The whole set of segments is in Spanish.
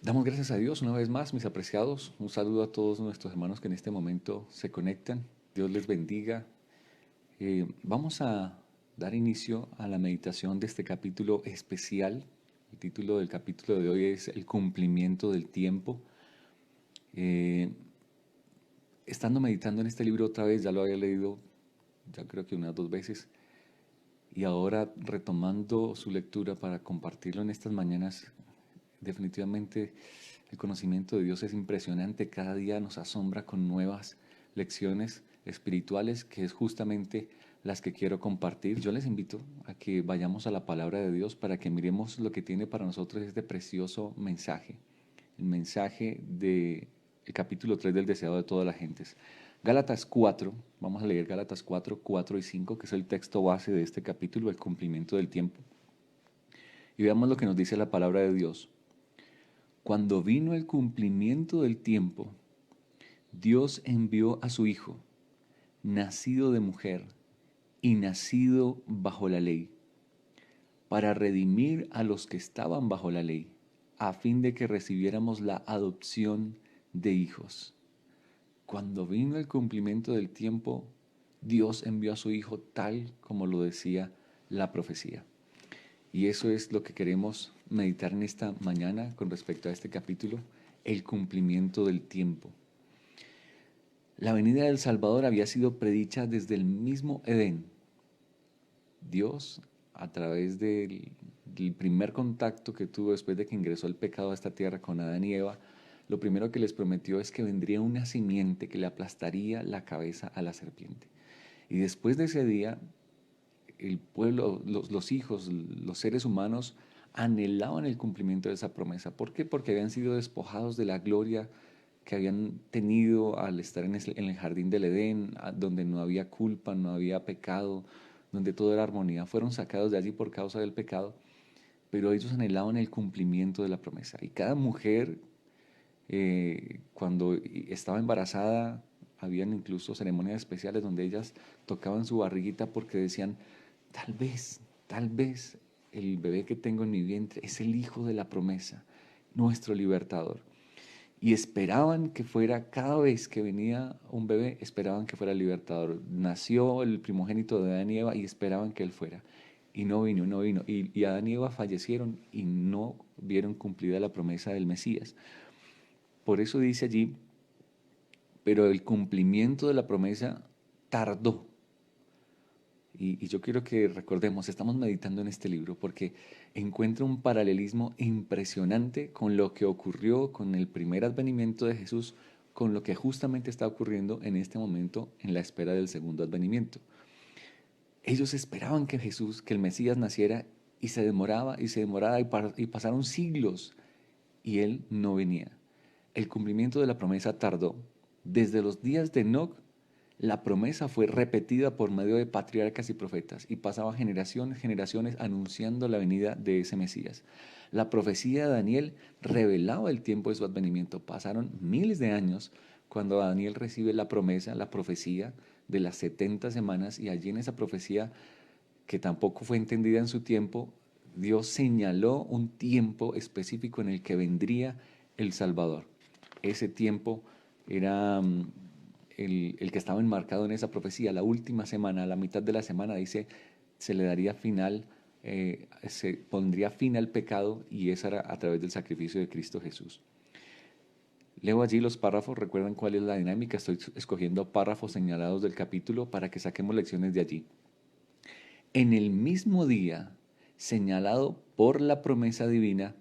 Damos gracias a Dios una vez más, mis apreciados. Un saludo a todos nuestros hermanos que en este momento se conectan. Dios les bendiga. Vamos a dar inicio a la meditación de este capítulo especial. El título del capítulo de hoy es El cumplimiento del tiempo. Eh, Estando meditando en este libro otra vez, ya lo había leído, ya creo que unas 2 veces, y ahora retomando su lectura para compartirlo en estas mañanas. Definitivamente el conocimiento de Dios es impresionante, cada día nos asombra con nuevas lecciones espirituales, que es justamente las que quiero compartir. Yo les invito a que vayamos a la palabra de Dios para que miremos lo que tiene para nosotros este precioso mensaje, el mensaje del capítulo 3 del deseado de todas las gentes. Gálatas 4, vamos a leer Gálatas 4, 4 y 5, que es el texto base de este capítulo, el cumplimiento del tiempo. Y veamos lo que nos dice la palabra de Dios. Cuando vino el cumplimiento del tiempo, Dios envió a su Hijo, nacido de mujer y nacido bajo la ley, para redimir a los que estaban bajo la ley, a fin de que recibiéramos la adopción de hijos. Cuando vino el cumplimiento del tiempo, Dios envió a su Hijo tal como lo decía la profecía. Y eso es lo que queremos meditar en esta mañana con respecto a este capítulo, el cumplimiento del tiempo. La venida del Salvador había sido predicha desde el mismo Edén. Dios, a través del primer contacto que tuvo después de que ingresó el pecado a esta tierra con Adán y Eva, lo primero que les prometió es que vendría una simiente que le aplastaría la cabeza a la serpiente. Y después de ese día, el pueblo, los hijos, los seres humanos anhelaban el cumplimiento de esa promesa. ¿Por qué? Porque habían sido despojados de la gloria que habían tenido al estar en el jardín del Edén, donde no había culpa, no había pecado, donde todo era armonía. Fueron sacados de allí por causa del pecado, pero ellos anhelaban el cumplimiento de la promesa. Y cada mujer, cuando estaba embarazada, habían incluso ceremonias especiales donde ellas tocaban su barriguita porque decían, tal vez el bebé que tengo en mi vientre es el hijo de la promesa, nuestro libertador. Y esperaban que fuera, cada vez que venía un bebé, esperaban que fuera el libertador. Nació el primogénito de Adán y Eva y esperaban que él fuera. Y no vino, no vino. Y Adán y Eva fallecieron y no vieron cumplida la promesa del Mesías. Por eso dice allí, pero el cumplimiento de la promesa tardó. Y yo quiero que recordemos, estamos meditando en este libro porque encuentra un paralelismo impresionante con lo que ocurrió con el primer advenimiento de Jesús, con lo que justamente está ocurriendo en este momento en la espera del segundo advenimiento. Ellos esperaban que Jesús, que el Mesías naciera y se demoraba y se demoraba y pasaron siglos y él no venía. El cumplimiento de la promesa tardó. Desde los días de Enoc, la promesa fue repetida por medio de patriarcas y profetas y pasaba generaciones anunciando la venida de ese Mesías. La profecía de Daniel revelaba el tiempo de su advenimiento. Pasaron miles de años cuando Daniel recibe la promesa, la profecía de las 70 semanas, y allí en esa profecía, que tampoco fue entendida en su tiempo, Dios señaló un tiempo específico en el que vendría el Salvador. Ese tiempo era el que estaba enmarcado en esa profecía. La última semana, a la mitad de la semana, dice, se le daría final, se pondría fin al pecado, y eso era a través del sacrificio de Cristo Jesús. Leo allí los párrafos, recuerdan cuál es la dinámica, estoy escogiendo párrafos señalados del capítulo para que saquemos lecciones de allí. En el mismo día señalado por la promesa divina,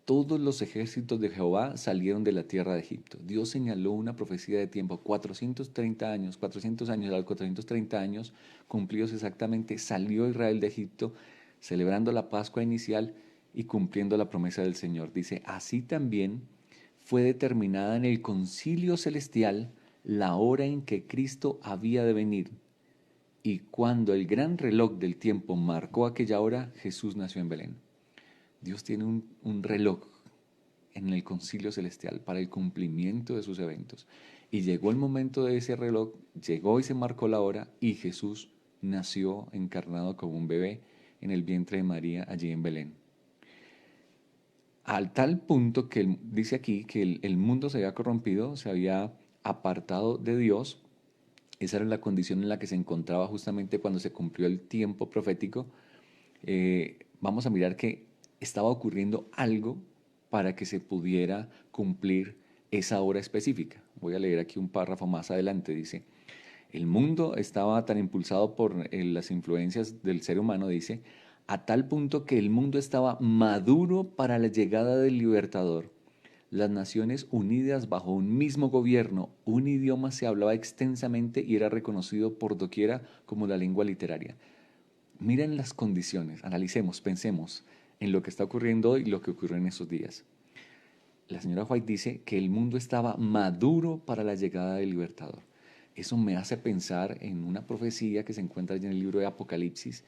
todos los ejércitos de Jehová salieron de la tierra de Egipto. Dios señaló una profecía de tiempo, 430 años, 400 años, a los 430 años cumplidos exactamente, salió Israel de Egipto, celebrando la Pascua inicial y cumpliendo la promesa del Señor. Dice, así también fue determinada en el concilio celestial la hora en que Cristo había de venir. Y cuando el gran reloj del tiempo marcó aquella hora, Jesús nació en Belén. Dios tiene un reloj en el concilio celestial para el cumplimiento de sus eventos. Y llegó el momento de ese reloj, llegó y se marcó la hora, y Jesús nació encarnado como un bebé en el vientre de María allí en Belén. Al tal punto que dice aquí que el mundo se había corrompido, se había apartado de Dios. Esa era la condición en la que se encontraba justamente cuando se cumplió el tiempo profético. Vamos a mirar que estaba ocurriendo algo para que se pudiera cumplir esa hora específica. Voy a leer aquí un párrafo más adelante. Dice, el mundo estaba tan impulsado por las influencias del ser humano, dice, a tal punto que el mundo estaba maduro para la llegada del libertador. Las naciones unidas bajo un mismo gobierno, un idioma se hablaba extensamente y era reconocido por doquiera como la lengua literaria. Miren las condiciones, analicemos, pensemos en lo que está ocurriendo hoy y lo que ocurrió en esos días. La señora White dice que el mundo estaba maduro para la llegada del libertador. Eso me hace pensar en una profecía que se encuentra allí en el libro de Apocalipsis,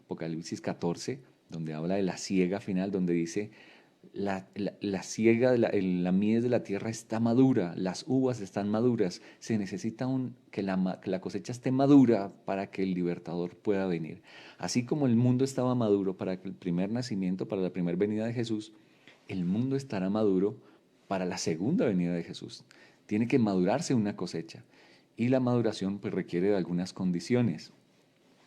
Apocalipsis 14, donde habla de la siega final, donde dice, la siega, la mies de la tierra está madura, las uvas están maduras, se necesita que la cosecha esté madura para que el libertador pueda venir. Así como el mundo estaba maduro para el primer nacimiento, para la primera venida de Jesús, el mundo estará maduro para la segunda venida de Jesús. Tiene que madurarse una cosecha y la maduración pues requiere de algunas condiciones.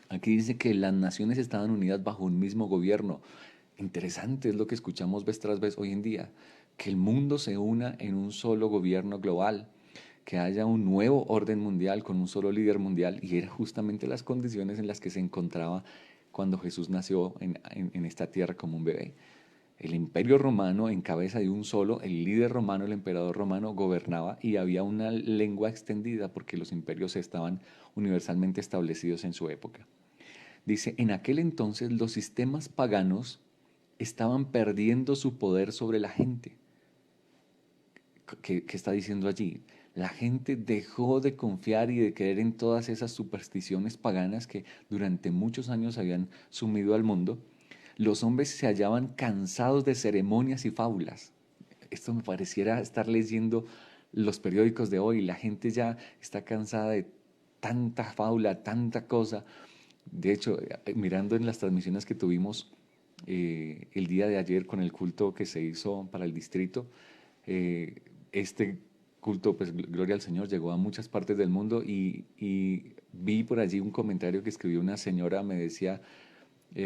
Aquí dice que las naciones estaban unidas bajo un mismo gobierno. Interesante es lo que escuchamos vez tras vez hoy en día, que el mundo se una en un solo gobierno global, que haya un nuevo orden mundial con un solo líder mundial, y eran justamente las condiciones en las que se encontraba cuando Jesús nació en esta tierra como un bebé. El imperio romano, en cabeza de un solo, el líder romano, el emperador romano, gobernaba y había una lengua extendida porque los imperios estaban universalmente establecidos en su época. Dice, en aquel entonces los sistemas paganos estaban perdiendo su poder sobre la gente. ¿Qué está diciendo allí? La gente dejó de confiar y de creer en todas esas supersticiones paganas que durante muchos años habían sumido al mundo. Los hombres se hallaban cansados de ceremonias y fábulas. Esto me pareciera estar leyendo los periódicos de hoy. La gente ya está cansada de tanta fábula, tanta cosa. De hecho, mirando en las transmisiones que tuvimos el día de ayer con el culto que se hizo para el distrito, este culto, pues gloria al Señor, llegó a muchas partes del mundo y vi por allí un comentario que escribió una señora, me decía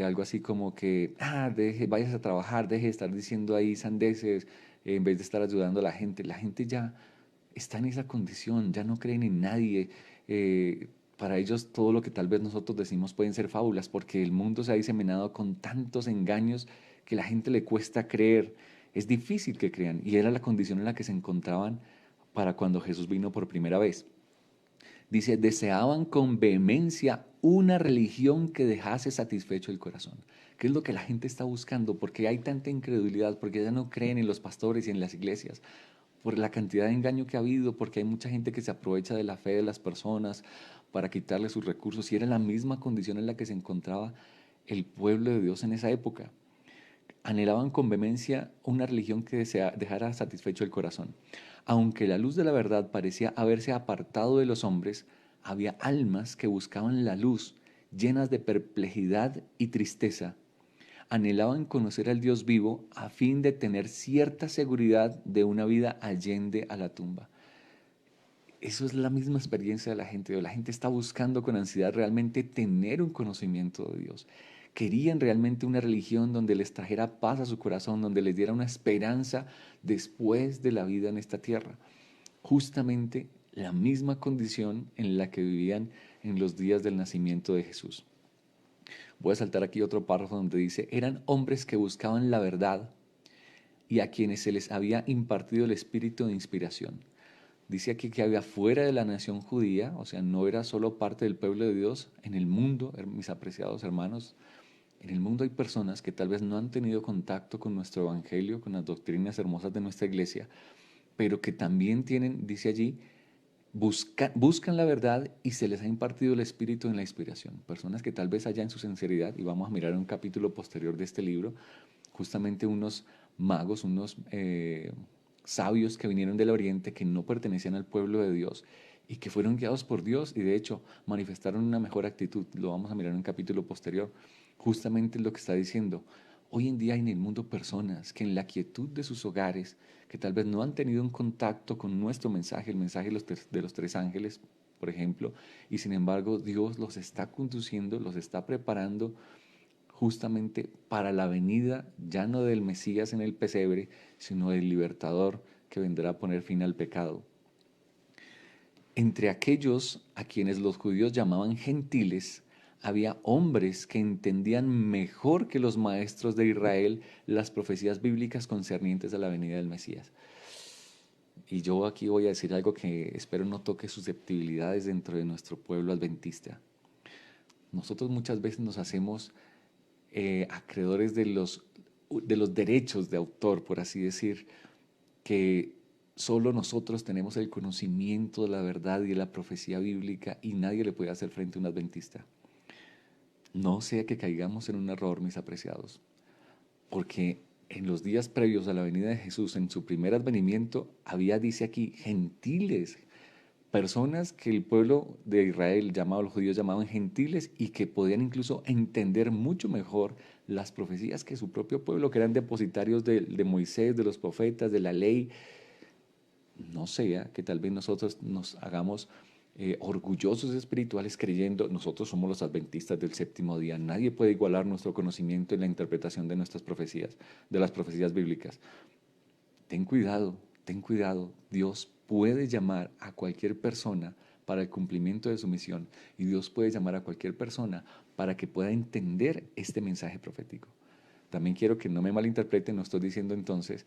algo así como que, vayas a trabajar, deje de estar diciendo ahí sandeces, en vez de estar ayudando a la gente. La gente ya está en esa condición, ya no creen en nadie. Para ellos todo lo que tal vez nosotros decimos pueden ser fábulas, porque el mundo se ha diseminado con tantos engaños que a la gente le cuesta creer. Es difícil que crean y era la condición en la que se encontraban para cuando Jesús vino por primera vez. Dice, deseaban con vehemencia una religión que dejase satisfecho el corazón. ¿Qué es lo que la gente está buscando? Porque hay tanta incredulidad, porque ya no creen en los pastores y en las iglesias, por la cantidad de engaño que ha habido, porque hay mucha gente que se aprovecha de la fe de las personas para quitarle sus recursos, y era la misma condición en la que se encontraba el pueblo de Dios en esa época. Anhelaban con vehemencia una religión que dejara satisfecho el corazón. Aunque la luz de la verdad parecía haberse apartado de los hombres, había almas que buscaban la luz, llenas de perplejidad y tristeza. Anhelaban conocer al Dios vivo a fin de tener cierta seguridad de una vida allende a la tumba. Eso es la misma experiencia de la gente. La gente está buscando con ansiedad realmente tener un conocimiento de Dios. Querían realmente una religión donde les trajera paz a su corazón, donde les diera una esperanza después de la vida en esta tierra. Justamente la misma condición en la que vivían en los días del nacimiento de Jesús. Voy a saltar aquí otro párrafo donde dice, eran hombres que buscaban la verdad y a quienes se les había impartido el espíritu de inspiración. Dice aquí que había fuera de la nación judía, o sea, no era solo parte del pueblo de Dios, en el mundo, mis apreciados hermanos, en el mundo hay personas que tal vez no han tenido contacto con nuestro evangelio, con las doctrinas hermosas de nuestra iglesia, pero que también tienen, dice allí, buscan la verdad y se les ha impartido el espíritu en la inspiración. Personas que tal vez allá en su sinceridad, y vamos a mirar un capítulo posterior de este libro, justamente unos magos, unos sabios que vinieron del oriente, que no pertenecían al pueblo de Dios y que fueron guiados por Dios y de hecho manifestaron una mejor actitud. Lo vamos a mirar en un capítulo posterior. Justamente lo que está diciendo. Hoy en día hay en el mundo personas que en la quietud de sus hogares, que tal vez no han tenido un contacto con nuestro mensaje, el mensaje de los tres ángeles, por ejemplo, y sin embargo Dios los está conduciendo, los está preparando justamente para la venida ya no del Mesías en el pesebre, sino del libertador que vendrá a poner fin al pecado. Entre aquellos a quienes los judíos llamaban gentiles, había hombres que entendían mejor que los maestros de Israel las profecías bíblicas concernientes a la venida del Mesías. Y yo aquí voy a decir algo que espero no toque susceptibilidades dentro de nuestro pueblo adventista. Nosotros muchas veces nos hacemos acreedores de los derechos de autor, por así decir, que solo nosotros tenemos el conocimiento de la verdad y de la profecía bíblica y nadie le puede hacer frente a un adventista. No sea que caigamos en un error, mis apreciados, porque en los días previos a la venida de Jesús, en su primer advenimiento, había, dice aquí, gentiles, personas que el pueblo de Israel, llamado los judíos, llamaban gentiles y que podían incluso entender mucho mejor las profecías que su propio pueblo, que eran depositarios de Moisés, de los profetas, de la ley. No sea que tal vez nosotros nos hagamos orgullosos espirituales creyendo nosotros somos los adventistas del séptimo día. Nadie puede igualar nuestro conocimiento en la interpretación de nuestras profecías, de las profecías bíblicas. Ten cuidado, ten cuidado. Dios puede llamar a cualquier persona para el cumplimiento de su misión y Dios puede llamar a cualquier persona para que pueda entender este mensaje profético. También quiero que no me malinterpreten, no estoy diciendo entonces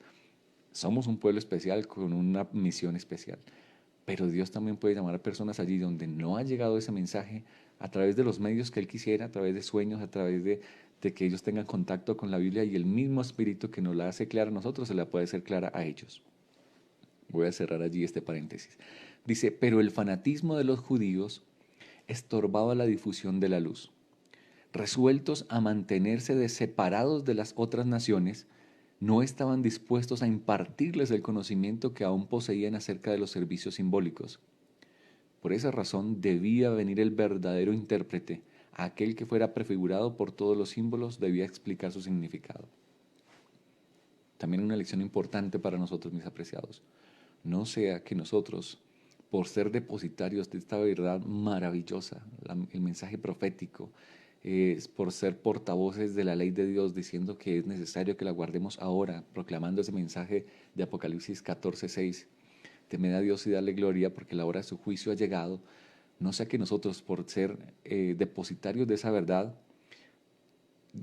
somos un pueblo especial con una misión especial. Pero Dios también puede llamar a personas allí donde no ha llegado ese mensaje a través de los medios que Él quisiera, a través de sueños, a través de que ellos tengan contacto con la Biblia y el mismo Espíritu que nos la hace clara a nosotros se la puede hacer clara a ellos. Voy a cerrar allí este paréntesis. Dice, pero el fanatismo de los judíos estorbaba la difusión de la luz. Resueltos a mantenerse separados de las otras naciones, no estaban dispuestos a impartirles el conocimiento que aún poseían acerca de los servicios simbólicos. Por esa razón debía venir el verdadero intérprete, aquel que fuera prefigurado por todos los símbolos debía explicar su significado. También una lección importante para nosotros, mis apreciados. No sea que nosotros, por ser depositarios de esta verdad maravillosa, el mensaje profético, por ser portavoces de la ley de Dios, diciendo que es necesario que la guardemos ahora, proclamando ese mensaje de Apocalipsis 14:6. Temed a Dios y darle gloria porque la hora de su juicio ha llegado. No sea que nosotros, por ser depositarios de esa verdad,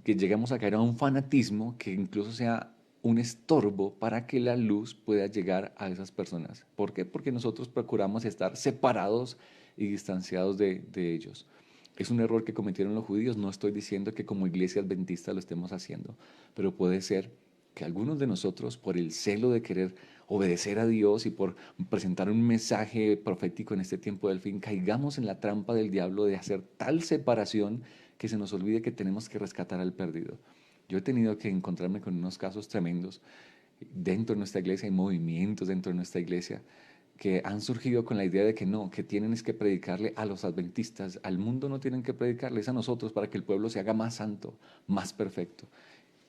que lleguemos a caer a un fanatismo que incluso sea un estorbo para que la luz pueda llegar a esas personas. ¿Por qué? Porque nosotros procuramos estar separados y distanciados de ellos. Es un error que cometieron los judíos. No estoy diciendo que como iglesia adventista lo estemos haciendo, pero puede ser que algunos de nosotros, por el celo de querer obedecer a Dios y por presentar un mensaje profético en este tiempo del fin, caigamos en la trampa del diablo de hacer tal separación que se nos olvide que tenemos que rescatar al perdido. Yo he tenido que encontrarme con unos casos tremendos. Dentro de nuestra iglesia hay movimientos dentro de nuestra iglesia que han surgido con la idea de que no, que tienen es que predicarle a los adventistas, al mundo no tienen que predicarles a nosotros para que el pueblo se haga más santo, más perfecto.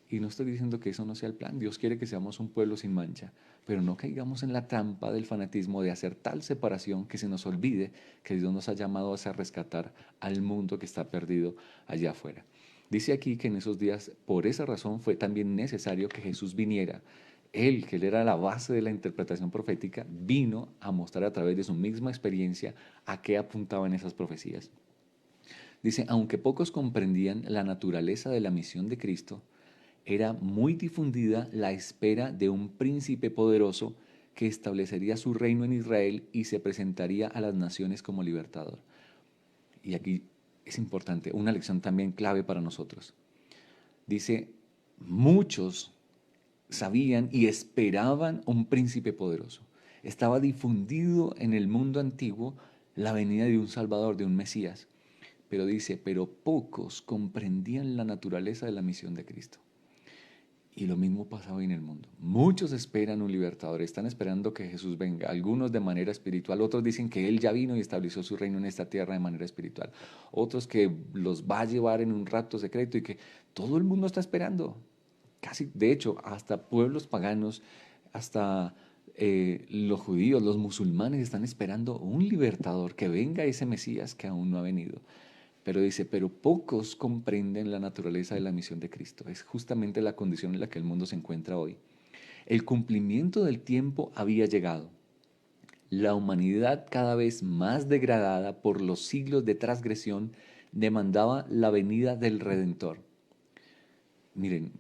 Y no estoy diciendo que eso no sea el plan. Dios quiere que seamos un pueblo sin mancha, pero no caigamos en la trampa del fanatismo de hacer tal separación que se nos olvide que Dios nos ha llamado a rescatar al mundo que está perdido allá afuera. Dice aquí que en esos días, por esa razón, fue también necesario que Jesús viniera. Él, que él era la base de la interpretación profética, vino a mostrar a través de su misma experiencia a qué apuntaban esas profecías. Dice, aunque pocos comprendían la naturaleza de la misión de Cristo, era muy difundida la espera de un príncipe poderoso que establecería su reino en Israel y se presentaría a las naciones como libertador. Y aquí es importante, una lección también clave para nosotros. Dice, muchos sabían y esperaban un príncipe poderoso. Estaba difundido en el mundo antiguo la venida de un Salvador, de un Mesías. Pero dice, pero pocos comprendían la naturaleza de la misión de Cristo. Y lo mismo pasa hoy en el mundo. Muchos esperan un libertador, están esperando que Jesús venga, algunos de manera espiritual, otros dicen que Él ya vino y estableció su reino en esta tierra de manera espiritual, otros que los va a llevar en un rapto secreto y que todo el mundo está esperando. casi, de hecho, hasta pueblos paganos, hasta los judíos, los musulmanes están esperando un libertador, que venga ese Mesías que aún no ha venido. Pero dice, pero pocos comprenden la naturaleza de la misión de Cristo. Es justamente la condición en la que el mundo se encuentra hoy. El cumplimiento del tiempo había llegado. La humanidad, cada vez más degradada por los siglos de transgresión, demandaba la venida del Redentor. Miren,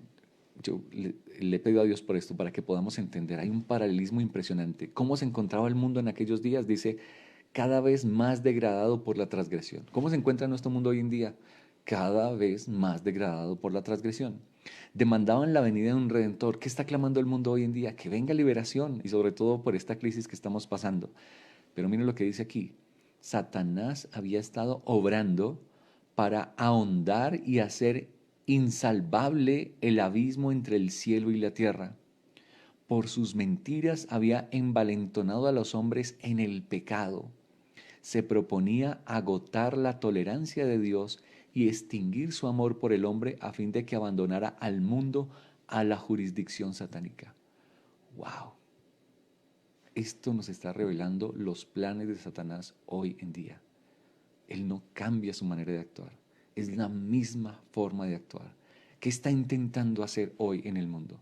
yo le he pedido a Dios por esto, para que podamos entender. Hay un paralelismo impresionante. ¿Cómo se encontraba el mundo en aquellos días? Dice, cada vez más degradado por la transgresión. ¿Cómo se encuentra nuestro mundo hoy en día? Cada vez más degradado por la transgresión. Demandaban la venida de un redentor. ¿Qué está clamando el mundo hoy en día? Que venga liberación, y sobre todo por esta crisis que estamos pasando. Pero miren lo que dice aquí. Satanás había estado obrando para ahondar y hacer insalvable el abismo entre el cielo y la tierra. Por sus mentiras había envalentonado a los hombres en el pecado. Se proponía agotar la tolerancia de Dios y extinguir su amor por el hombre a fin de que abandonara al mundo a la jurisdicción satánica. ¡Wow! Esto nos está revelando los planes de Satanás hoy en día. Él no cambia su manera de actuar. Es la misma forma de actuar. ¿Qué está intentando hacer hoy en el mundo?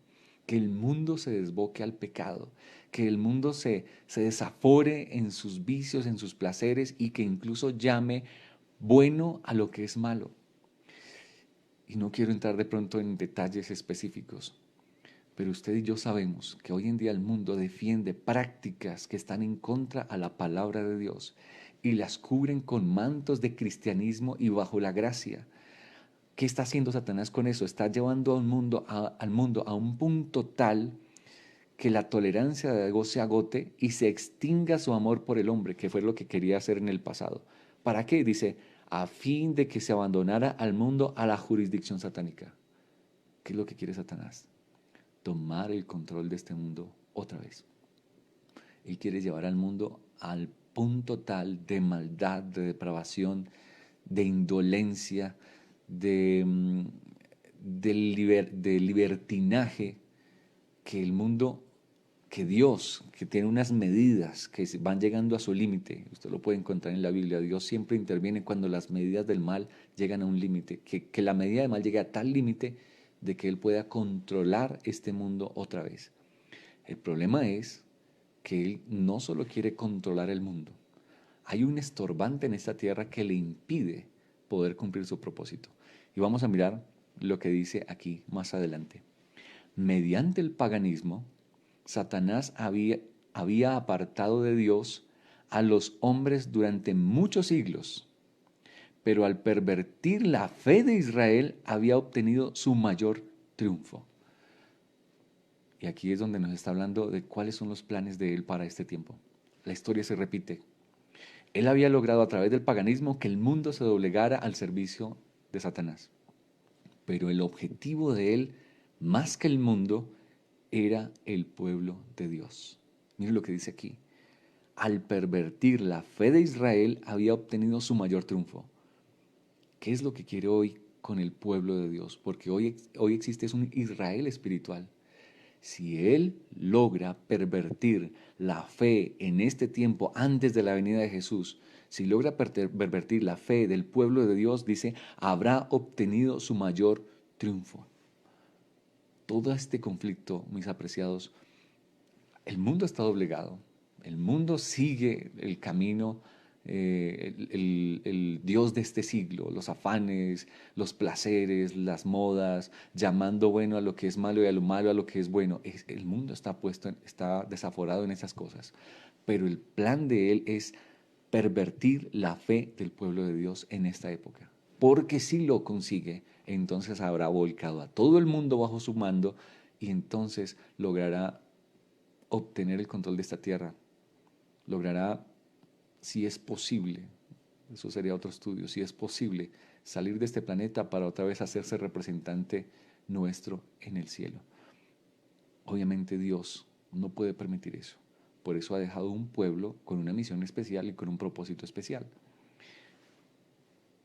Que el mundo se desboque al pecado, que el mundo se desafore en sus vicios, en sus placeres, y que incluso llame bueno a lo que es malo. Y no quiero entrar de pronto en detalles específicos, pero usted y yo sabemos que hoy en día el mundo defiende prácticas que están en contra a la palabra de Dios y las cubren con mantos de cristianismo y bajo la gracia. ¿Qué está haciendo Satanás con eso? Está llevando al mundo a un punto tal que la tolerancia de Dios se agote y se extinga su amor por el hombre, que fue lo que quería hacer en el pasado. ¿Para qué? Dice, a fin de que se abandonara al mundo a la jurisdicción satánica. ¿Qué es lo que quiere Satanás? Tomar el control de este mundo otra vez. Él quiere llevar al mundo al punto tal de maldad, de depravación, de indolencia, de, de libertinaje, que el mundo, que Dios, que tiene unas medidas que van llegando a su límite. Usted lo puede encontrar en la Biblia. Dios siempre interviene cuando las medidas del mal llegan a un límite, que la medida del mal llegue a tal límite de que Él pueda controlar este mundo otra vez. El problema es que Él no solo quiere controlar el mundo, hay un estorbante en esta tierra que le impide poder cumplir su propósito. Y vamos a mirar lo que dice aquí más adelante. Mediante el paganismo, Satanás había apartado de Dios a los hombres durante muchos siglos, pero al pervertir la fe de Israel había obtenido su mayor triunfo. Y aquí es donde nos está hablando de cuáles son los planes de él para este tiempo. La historia se repite. Él había logrado a través del paganismo que el mundo se doblegara al servicio de Satanás. Pero el objetivo de él, más que el mundo, era el pueblo de Dios. Miren lo que dice aquí. Al pervertir la fe de Israel, había obtenido su mayor triunfo. ¿Qué es lo que quiere hoy con el pueblo de Dios? Porque hoy existe un Israel espiritual. Si Él logra pervertir la fe en este tiempo antes de la venida de Jesús, si logra pervertir la fe del pueblo de Dios, dice, habrá obtenido su mayor triunfo. Todo este conflicto, mis apreciados, el mundo está doblegado, el mundo sigue el camino, el Dios de este siglo, los afanes, los placeres, las modas, llamando bueno a lo que es malo y a lo malo a lo que es bueno. El mundo está está desaforado en esas cosas, pero el plan de Él es pervertir la fe del pueblo de Dios en esta época. Porque si lo consigue, entonces habrá volcado a todo el mundo bajo su mando y entonces logrará obtener el control de esta tierra. Logrará, si es posible, eso sería otro estudio, si es posible salir de este planeta para otra vez hacerse representante nuestro en el cielo. Obviamente Dios no puede permitir eso. Por eso ha dejado un pueblo con una misión especial y con un propósito especial.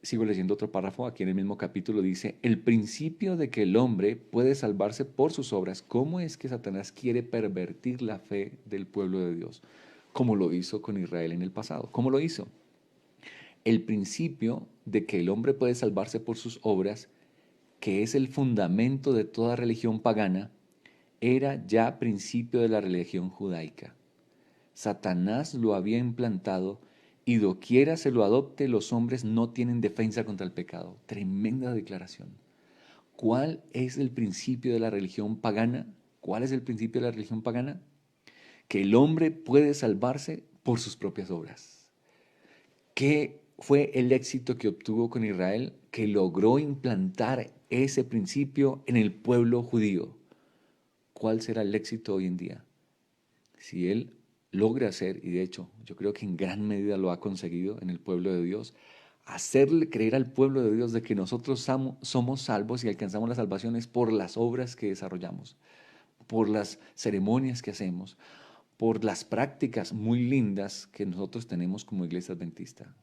Sigo leyendo otro párrafo, aquí en el mismo capítulo dice, el principio de que el hombre puede salvarse por sus obras. ¿Cómo es que Satanás quiere pervertir la fe del pueblo de Dios? Como lo hizo con Israel en el pasado. ¿Cómo lo hizo? El principio de que el hombre puede salvarse por sus obras, que es el fundamento de toda religión pagana, era ya principio de la religión judaica. Satanás lo había implantado y doquiera se lo adopte, los hombres no tienen defensa contra el pecado. Tremenda declaración. ¿Cuál es el principio de la religión pagana? ¿Cuál es el principio de la religión pagana? Que el hombre puede salvarse por sus propias obras. ¿Qué fue el éxito que obtuvo con Israel? Que logró implantar ese principio en el pueblo judío. ¿Cuál será el éxito hoy en día? Si él logra hacer, y de hecho yo creo que en gran medida lo ha conseguido en el pueblo de Dios, hacerle creer al pueblo de Dios de que nosotros somos salvos y alcanzamos la salvación es por las obras que desarrollamos, por las ceremonias que hacemos, por las prácticas muy lindas que nosotros tenemos como iglesia adventista.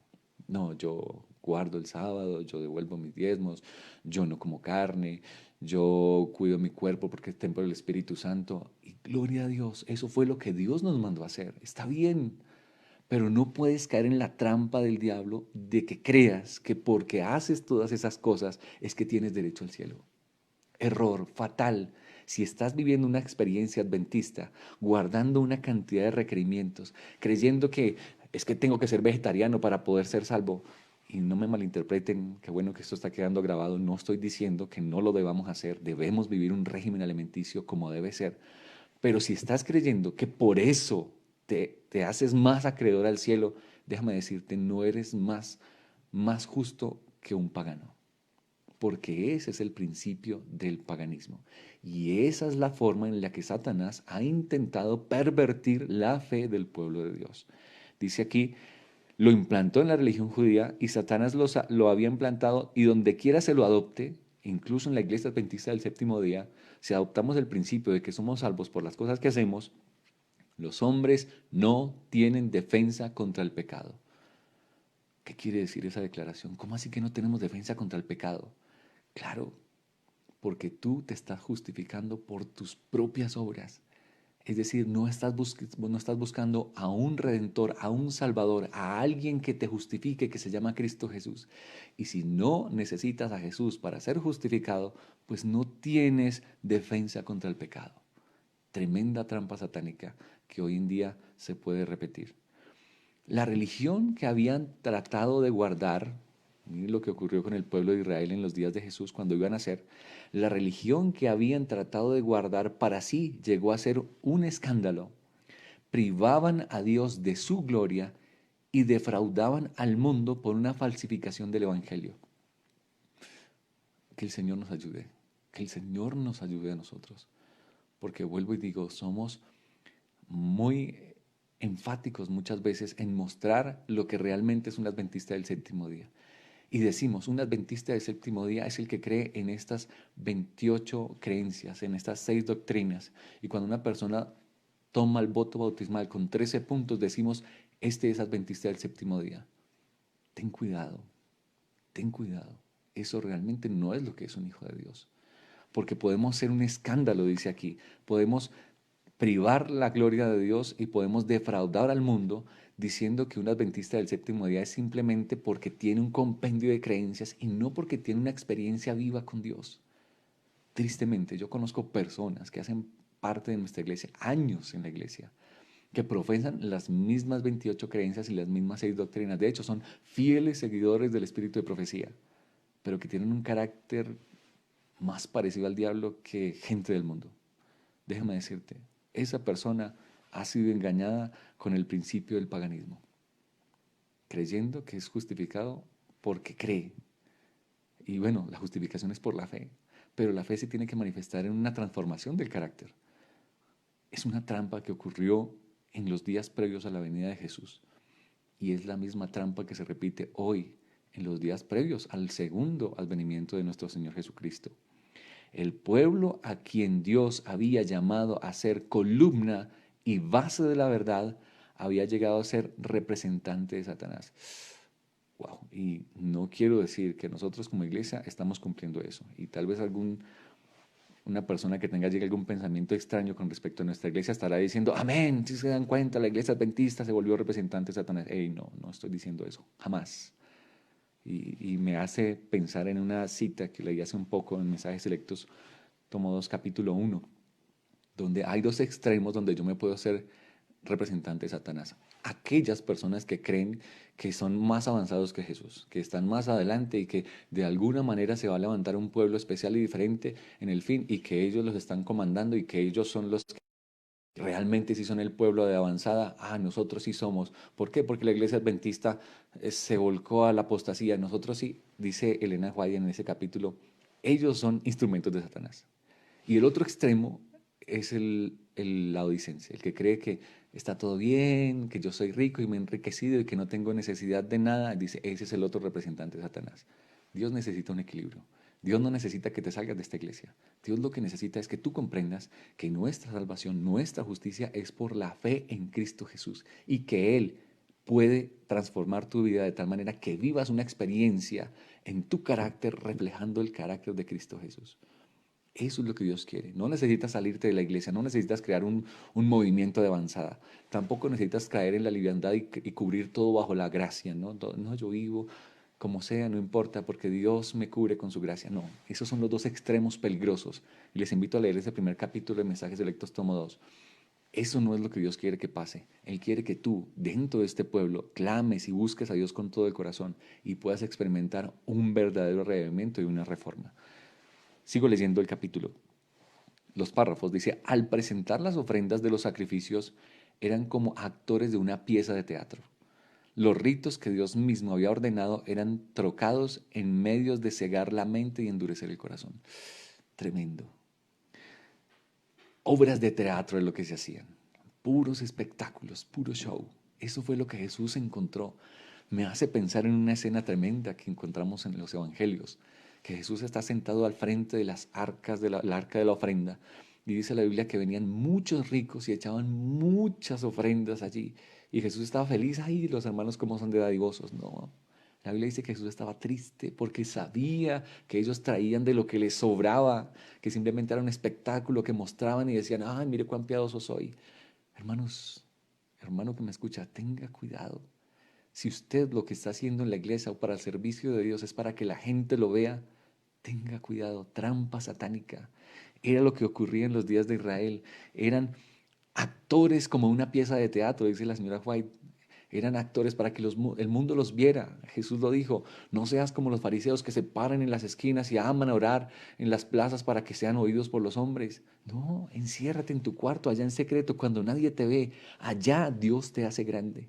No, yo guardo el sábado, yo devuelvo mis diezmos, yo no como carne, yo cuido mi cuerpo porque es templo del Espíritu Santo. Y gloria a Dios, eso fue lo que Dios nos mandó a hacer. Está bien, pero no puedes caer en la trampa del diablo de que creas que porque haces todas esas cosas es que tienes derecho al cielo. Error fatal. Si estás viviendo una experiencia adventista, guardando una cantidad de requerimientos, creyendo que es que tengo que ser vegetariano para poder ser salvo, y no me malinterpreten, qué bueno que esto está quedando grabado, no estoy diciendo que no lo debamos hacer, debemos vivir un régimen alimenticio como debe ser, pero si estás creyendo que por eso te haces más acreedor al cielo, déjame decirte, no eres más justo que un pagano, porque ese es el principio del paganismo. Y esa es la forma en la que Satanás ha intentado pervertir la fe del pueblo de Dios. Dice aquí, lo implantó en la religión judía y Satanás lo había implantado y donde quiera se lo adopte, incluso en la iglesia adventista del séptimo día, si adoptamos el principio de que somos salvos por las cosas que hacemos, los hombres no tienen defensa contra el pecado. ¿Qué quiere decir esa declaración? ¿Cómo así que no tenemos defensa contra el pecado? Claro, porque tú te estás justificando por tus propias obras. Es decir, no estás buscando a un redentor, a un salvador, a alguien que te justifique, que se llama Cristo Jesús. Y si no necesitas a Jesús para ser justificado, pues no tienes defensa contra el pecado. Tremenda trampa satánica que hoy en día se puede repetir. La religión que habían tratado de guardar, miren lo que ocurrió con el pueblo de Israel en los días de Jesús cuando iban a nacer, la religión que habían tratado de guardar para sí llegó a ser un escándalo. Privaban a Dios de su gloria y defraudaban al mundo por una falsificación del Evangelio. Que el Señor nos ayude, que el Señor nos ayude a nosotros, porque vuelvo y digo, somos muy enfáticos muchas veces en mostrar lo que realmente es un adventista del séptimo día. Y decimos, un adventista del séptimo día es el que cree en estas 28 creencias, en estas 6 doctrinas. Y cuando una persona toma el voto bautismal con 13 puntos, decimos, este es adventista del séptimo día. Ten cuidado, ten cuidado. Eso realmente no es lo que es un hijo de Dios. Porque podemos ser un escándalo, dice aquí. Podemos privar la gloria de Dios y podemos defraudar al mundo diciendo que un adventista del séptimo día es simplemente porque tiene un compendio de creencias y no porque tiene una experiencia viva con Dios. Tristemente, yo conozco personas que hacen parte de nuestra iglesia, años en la iglesia, que profesan las mismas 28 creencias y las mismas 6 doctrinas. De hecho, son fieles seguidores del espíritu de profecía, pero que tienen un carácter más parecido al diablo que gente del mundo. Déjame decirte, esa persona ha sido engañada con el principio del paganismo, creyendo que es justificado porque cree. Y bueno, la justificación es por la fe, pero la fe se tiene que manifestar en una transformación del carácter. Es una trampa que ocurrió en los días previos a la venida de Jesús y es la misma trampa que se repite hoy en los días previos al segundo advenimiento de nuestro Señor Jesucristo. El pueblo a quien Dios había llamado a ser columna y base de la verdad, había llegado a ser representante de Satanás. Wow. Y no quiero decir que nosotros como iglesia estamos cumpliendo eso. Y tal vez una persona que llegue algún pensamiento extraño con respecto a nuestra iglesia estará diciendo, amén, si se dan cuenta, la iglesia adventista se volvió representante de Satanás. Ey, no, no estoy diciendo eso, jamás. Y me hace pensar en una cita que leí hace un poco en Mensajes Selectos, tomo 2, capítulo 1, donde hay dos extremos donde yo me puedo ser representante de Satanás. Aquellas personas que creen que son más avanzados que Jesús, que están más adelante y que de alguna manera se va a levantar un pueblo especial y diferente en el fin y que ellos los están comandando y que ellos son los que realmente sí son el pueblo de avanzada. Ah, nosotros sí somos. ¿Por qué? Porque la iglesia adventista se volcó a la apostasía. Nosotros sí, dice Elena White en ese capítulo, ellos son instrumentos de Satanás. Y el otro extremo es el laodicense, el que cree que está todo bien, que yo soy rico y me he enriquecido y que no tengo necesidad de nada. Dice, ese es el otro representante de Satanás. Dios necesita un equilibrio. Dios no necesita que te salgas de esta iglesia. Dios lo que necesita es que tú comprendas que nuestra salvación, nuestra justicia es por la fe en Cristo Jesús y que Él puede transformar tu vida de tal manera que vivas una experiencia en tu carácter reflejando el carácter de Cristo Jesús. Eso es lo que Dios quiere. No necesitas salirte de la iglesia, no necesitas crear un movimiento de avanzada. Tampoco necesitas caer en la liviandad y cubrir todo bajo la gracia, ¿no? No, yo vivo como sea, no importa, porque Dios me cubre con su gracia. No, esos son los dos extremos peligrosos. Y les invito a leer ese primer capítulo de Mensajes Selectos, tomo 2. Eso no es lo que Dios quiere que pase. Él quiere que tú, dentro de este pueblo, clames y busques a Dios con todo el corazón y puedas experimentar un verdadero revivimiento y una reforma. Sigo leyendo el capítulo. Los párrafos, dice, al presentar las ofrendas de los sacrificios eran como actores de una pieza de teatro. Los ritos que Dios mismo había ordenado eran trocados en medios de cegar la mente y endurecer el corazón. Tremendo. Obras de teatro es lo que se hacían. Puros espectáculos, puro show. Eso fue lo que Jesús encontró. Me hace pensar en una escena tremenda que encontramos en los evangelios, que Jesús está sentado al frente de las arcas de la arca de la ofrenda y dice la Biblia que venían muchos ricos y echaban muchas ofrendas allí y Jesús estaba feliz. Ay, los hermanos como son de dadivosos. No, la Biblia dice que Jesús estaba triste porque sabía que ellos traían de lo que les sobraba, que simplemente era un espectáculo que mostraban y decían, ay, mire cuán piadoso soy. Hermanos, hermano que me escucha, tenga cuidado. Si usted lo que está haciendo en la iglesia o para el servicio de Dios es para que la gente lo vea, tenga cuidado, trampa satánica. Era lo que ocurría en los días de Israel. Eran actores como una pieza de teatro, dice la señora White. Eran actores para que el mundo los viera. Jesús lo dijo, no seas como los fariseos que se paran en las esquinas y aman a orar en las plazas para que sean oídos por los hombres. No, enciérrate en tu cuarto, allá en secreto, cuando nadie te ve. Allá Dios te hace grande.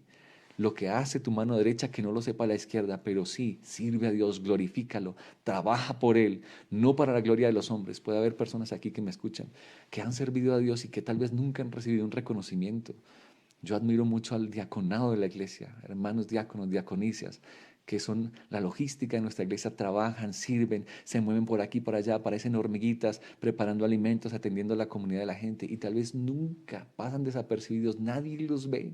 Lo que hace tu mano derecha que no lo sepa la izquierda, pero sí, sirve a Dios, glorifícalo, trabaja por Él, no para la gloria de los hombres. Puede haber personas aquí que me escuchan, que han servido a Dios y que tal vez nunca han recibido un reconocimiento. Yo admiro mucho al diaconado de la iglesia, hermanos diáconos, diaconicias, que son la logística de nuestra iglesia, trabajan, sirven, se mueven por aquí, por allá, parecen hormiguitas, preparando alimentos, atendiendo a la comunidad de la gente y tal vez nunca pasan desapercibidos, nadie los ve.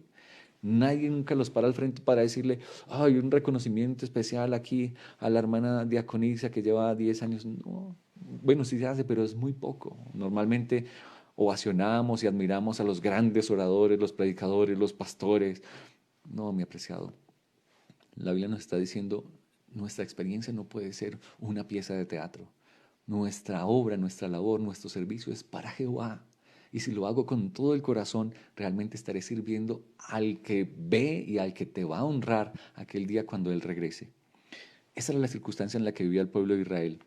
Nadie nunca los para al frente para decirle, hay un reconocimiento especial aquí a la hermana diaconisa que lleva 10 años. No, bueno, sí se hace, pero es muy poco. Normalmente ovacionamos y admiramos a los grandes oradores, los predicadores, los pastores. No, mi apreciado. La Biblia nos está diciendo, nuestra experiencia no puede ser una pieza de teatro. Nuestra obra, nuestra labor, nuestro servicio es para Jehová. Y si lo hago con todo el corazón, realmente estaré sirviendo al que ve y al que te va a honrar aquel día cuando Él regrese. Esa era la circunstancia en la que vivía el pueblo de Israel.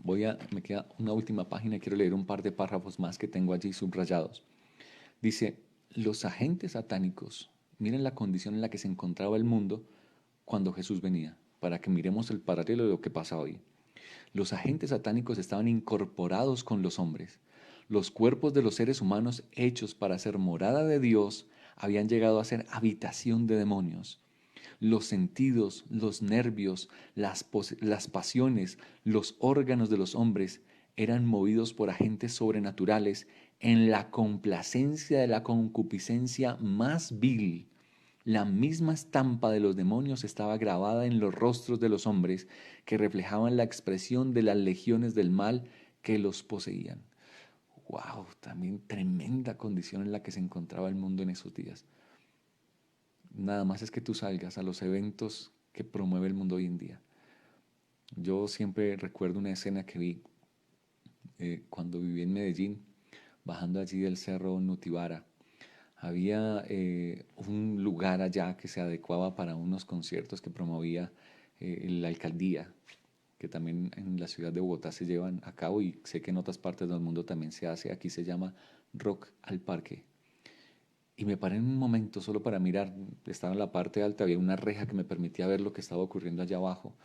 Me queda una última página y quiero leer un par de párrafos más que tengo allí subrayados. Dice, los agentes satánicos, miren la condición en la que se encontraba el mundo cuando Jesús venía, para que miremos el paralelo de lo que pasa hoy. Los agentes satánicos estaban incorporados con los hombres. Los cuerpos de los seres humanos hechos para ser morada de Dios habían llegado a ser habitación de demonios. Los sentidos, los nervios, las pasiones, los órganos de los hombres eran movidos por agentes sobrenaturales en la complacencia de la concupiscencia más vil. La misma estampa de los demonios estaba grabada en los rostros de los hombres que reflejaban la expresión de las legiones del mal que los poseían. ¡Wow! También tremenda condición en la que se encontraba el mundo en esos días. Nada más es que tú salgas a los eventos que promueve el mundo hoy en día. Yo siempre recuerdo una escena que vi cuando viví en Medellín, bajando allí del cerro Nutibara. Había un lugar allá que se adecuaba para unos conciertos que promovía la alcaldía, que también en la ciudad de Bogotá se llevan a cabo y sé que en otras partes del mundo también se hace. Aquí se llama Rock al Parque. Y me paré en un momento solo para mirar. Estaba en la parte alta, había una reja que me permitía ver lo que estaba ocurriendo allá abajo.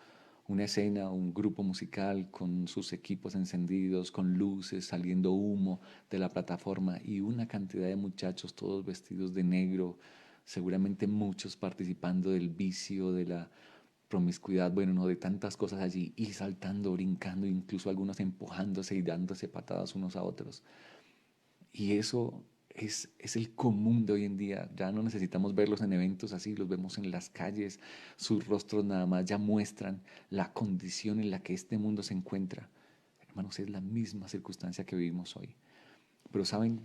Una escena, un grupo musical con sus equipos encendidos, con luces, saliendo humo de la plataforma y una cantidad de muchachos todos vestidos de negro, seguramente muchos participando del vicio, de la promiscuidad, bueno, no, de tantas cosas allí y saltando, brincando, incluso algunos empujándose y dándose patadas unos a otros. Y eso es el común de hoy en día. Ya no necesitamos verlos en eventos así, los vemos en las calles. Sus rostros nada más ya muestran la condición en la que este mundo se encuentra. Hermanos, es la misma circunstancia que vivimos hoy. Pero saben,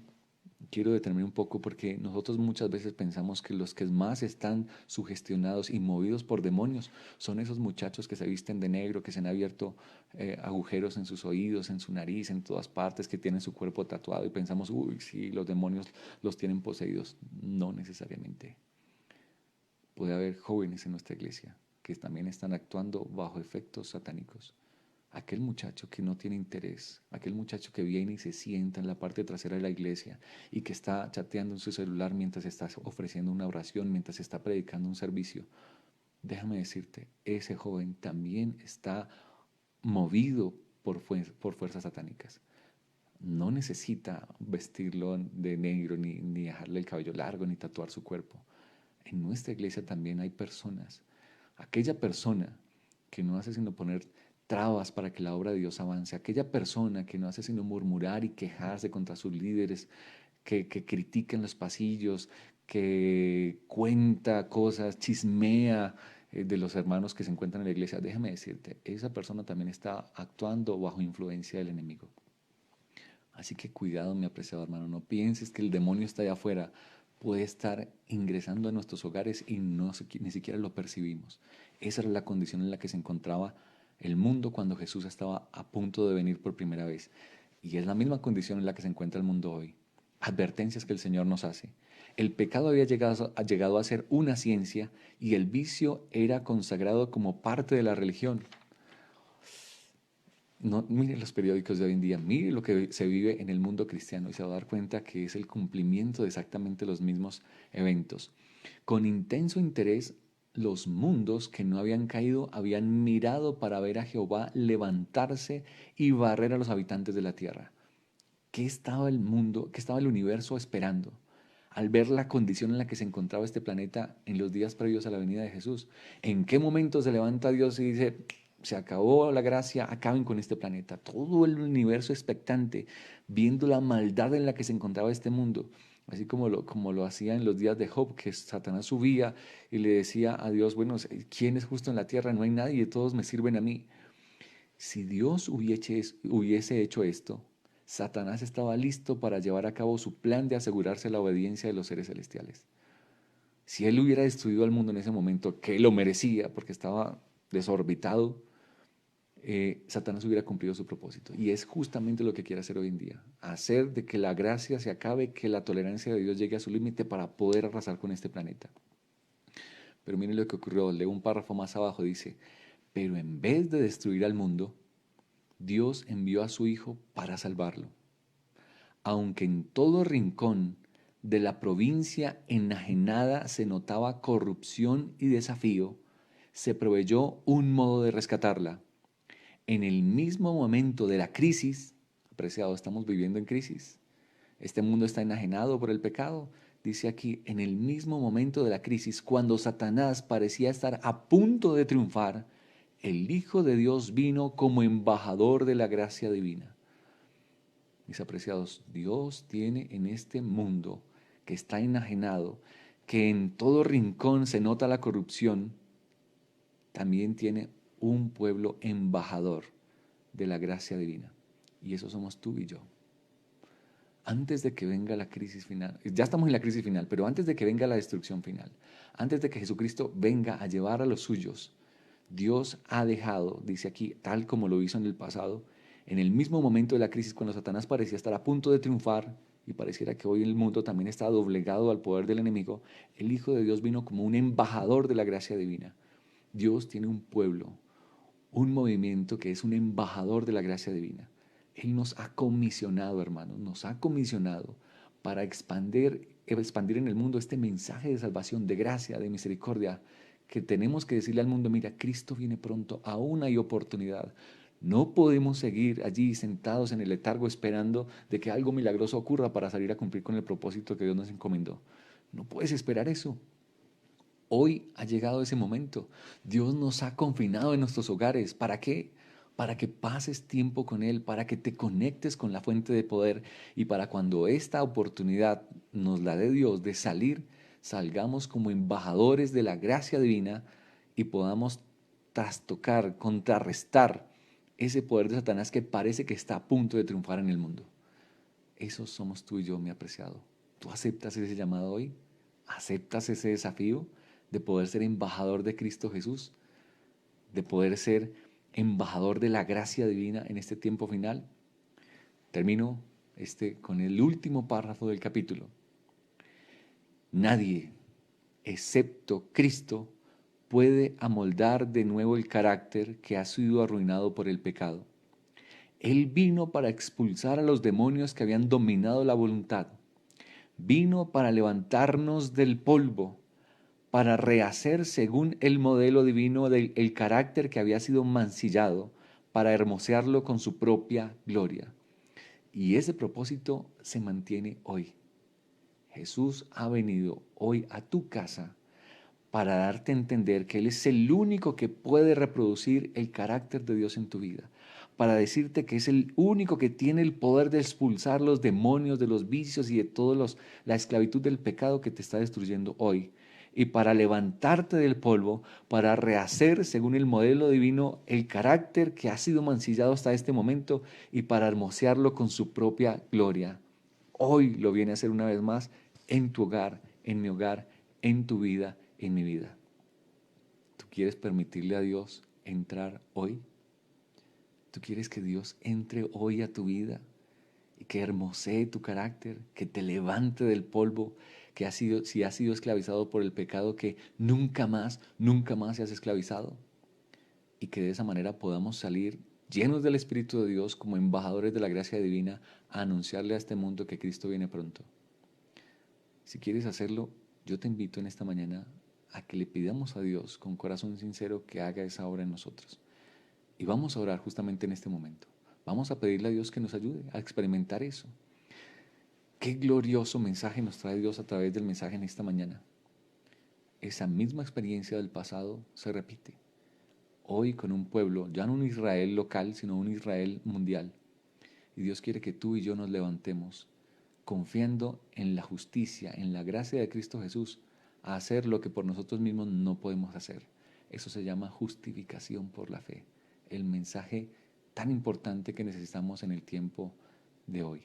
quiero detenerme un poco porque nosotros muchas veces pensamos que los que más están sugestionados y movidos por demonios son esos muchachos que se visten de negro, que se han abierto agujeros en sus oídos, en su nariz, en todas partes, que tienen su cuerpo tatuado y pensamos, uy, sí, los demonios los tienen poseídos. No necesariamente. Puede haber jóvenes en nuestra iglesia que también están actuando bajo efectos satánicos. Aquel muchacho que no tiene interés, aquel muchacho que viene y se sienta en la parte trasera de la iglesia y que está chateando en su celular mientras está ofreciendo una oración, mientras está predicando un servicio, déjame decirte, ese joven también está movido por fuerzas satánicas. No necesita vestirlo de negro, ni dejarle el cabello largo, ni tatuar su cuerpo. En nuestra iglesia también hay personas. Aquella persona que no hace sino poner trabas para que la obra de Dios avance, aquella persona que no hace sino murmurar y quejarse contra sus líderes, que critica en los pasillos, que cuenta cosas, chismea de los hermanos que se encuentran en la iglesia, déjame decirte, esa persona también está actuando bajo influencia del enemigo. Así que cuidado, mi apreciado hermano, no pienses que el demonio está allá afuera, puede estar ingresando a nuestros hogares y ni siquiera lo percibimos. Esa era la condición en la que se encontraba el mundo cuando Jesús estaba a punto de venir por primera vez. Y es la misma condición en la que se encuentra el mundo hoy. Advertencias que el Señor nos hace. El pecado había llegado a ser una ciencia y el vicio era consagrado como parte de la religión. No, mire los periódicos de hoy en día, mire lo que se vive en el mundo cristiano y se va a dar cuenta que es el cumplimiento de exactamente los mismos eventos. Con intenso interés, los mundos que no habían caído habían mirado para ver a Jehová levantarse y barrer a los habitantes de la tierra. ¿Qué estaba el mundo, qué estaba el universo esperando? Al ver la condición en la que se encontraba este planeta en los días previos a la venida de Jesús. ¿En qué momento se levanta Dios y dice, se acabó la gracia, acaben con este planeta? Todo el universo expectante, viendo la maldad en la que se encontraba este mundo, así como lo hacía en los días de Job, que Satanás subía y le decía a Dios, bueno, ¿quién es justo en la tierra? No hay nadie, todos me sirven a mí. Si Dios hubiese hecho esto, Satanás estaba listo para llevar a cabo su plan de asegurarse la obediencia de los seres celestiales. Si él hubiera destruido al mundo en ese momento, que lo merecía porque estaba desorbitado, Satanás hubiera cumplido su propósito. Y es justamente lo que quiere hacer hoy en día. Hacer de que la gracia se acabe, que la tolerancia de Dios llegue a su límite para poder arrasar con este planeta. Pero miren lo que ocurrió. Leo un párrafo más abajo. Dice, pero en vez de destruir al mundo, Dios envió a su Hijo para salvarlo. Aunque en todo rincón de la provincia enajenada se notaba corrupción y desafío, se proveyó un modo de rescatarla. En el mismo momento de la crisis, apreciado, estamos viviendo en crisis. Este mundo está enajenado por el pecado. Dice aquí, en el mismo momento de la crisis, cuando Satanás parecía estar a punto de triunfar, el Hijo de Dios vino como embajador de la gracia divina. Mis apreciados, Dios tiene en este mundo que está enajenado, que en todo rincón se nota la corrupción, también tiene un pueblo embajador de la gracia divina. Y eso somos tú y yo. Antes de que venga la crisis final, ya estamos en la crisis final, pero antes de que venga la destrucción final, antes de que Jesucristo venga a llevar a los suyos, Dios ha dejado, dice aquí, tal como lo hizo en el pasado, en el mismo momento de la crisis cuando Satanás parecía estar a punto de triunfar y pareciera que hoy el mundo también está doblegado al poder del enemigo, el Hijo de Dios vino como un embajador de la gracia divina. Dios tiene un pueblo, un movimiento que es un embajador de la gracia divina. Él nos ha comisionado, hermanos, nos ha comisionado para expandir en el mundo este mensaje de salvación, de gracia, de misericordia, que tenemos que decirle al mundo: mira, Cristo viene pronto, aún hay oportunidad. No podemos seguir allí sentados en el letargo esperando de que algo milagroso ocurra para salir a cumplir con el propósito que Dios nos encomendó. No puedes esperar eso. Hoy ha llegado ese momento. Dios nos ha confinado en nuestros hogares. ¿Para qué? Para que pases tiempo con Él, para que te conectes con la fuente de poder y para cuando esta oportunidad nos la dé Dios de salir, salgamos como embajadores de la gracia divina y podamos trastocar, contrarrestar ese poder de Satanás que parece que está a punto de triunfar en el mundo. Esos somos tú y yo, mi apreciado. ¿Tú aceptas ese llamado hoy? ¿Aceptas ese desafío de poder ser embajador de Cristo Jesús? ¿De poder ser embajador de la gracia divina en este tiempo final? Termino con el último párrafo del capítulo. Nadie, excepto Cristo, puede amoldar de nuevo el carácter que ha sido arruinado por el pecado. Él vino para expulsar a los demonios que habían dominado la voluntad. Vino para levantarnos del polvo, para rehacer según el modelo divino el carácter que había sido mancillado, para hermosearlo con su propia gloria. Y ese propósito se mantiene hoy. Jesús ha venido hoy a tu casa para darte a entender que Él es el único que puede reproducir el carácter de Dios en tu vida, para decirte que es el único que tiene el poder de expulsar los demonios, de los vicios y de toda la esclavitud del pecado que te está destruyendo hoy, y para levantarte del polvo, para rehacer según el modelo divino el carácter que ha sido mancillado hasta este momento y para hermosearlo con su propia gloria. Hoy lo viene a hacer una vez más en tu hogar, en mi hogar, en tu vida, en mi vida. ¿Tú quieres permitirle a Dios entrar hoy? ¿Tú quieres que Dios entre hoy a tu vida y que hermosee tu carácter, que te levante del polvo, que si has sido esclavizado por el pecado, que nunca más seas esclavizado? Y que de esa manera podamos salir llenos del Espíritu de Dios como embajadores de la gracia divina a anunciarle a este mundo que Cristo viene pronto. Si quieres hacerlo, yo te invito en esta mañana a que le pidamos a Dios con corazón sincero que haga esa obra en nosotros. Y vamos a orar justamente en este momento. Vamos a pedirle a Dios que nos ayude a experimentar eso. Qué glorioso mensaje nos trae Dios a través del mensaje en esta mañana. Esa misma experiencia del pasado se repite. Hoy con un pueblo, ya no un Israel local, sino un Israel mundial. Y Dios quiere que tú y yo nos levantemos confiando en la justicia, en la gracia de Cristo Jesús, a hacer lo que por nosotros mismos no podemos hacer. Eso se llama justificación por la fe, el mensaje tan importante que necesitamos en el tiempo de hoy.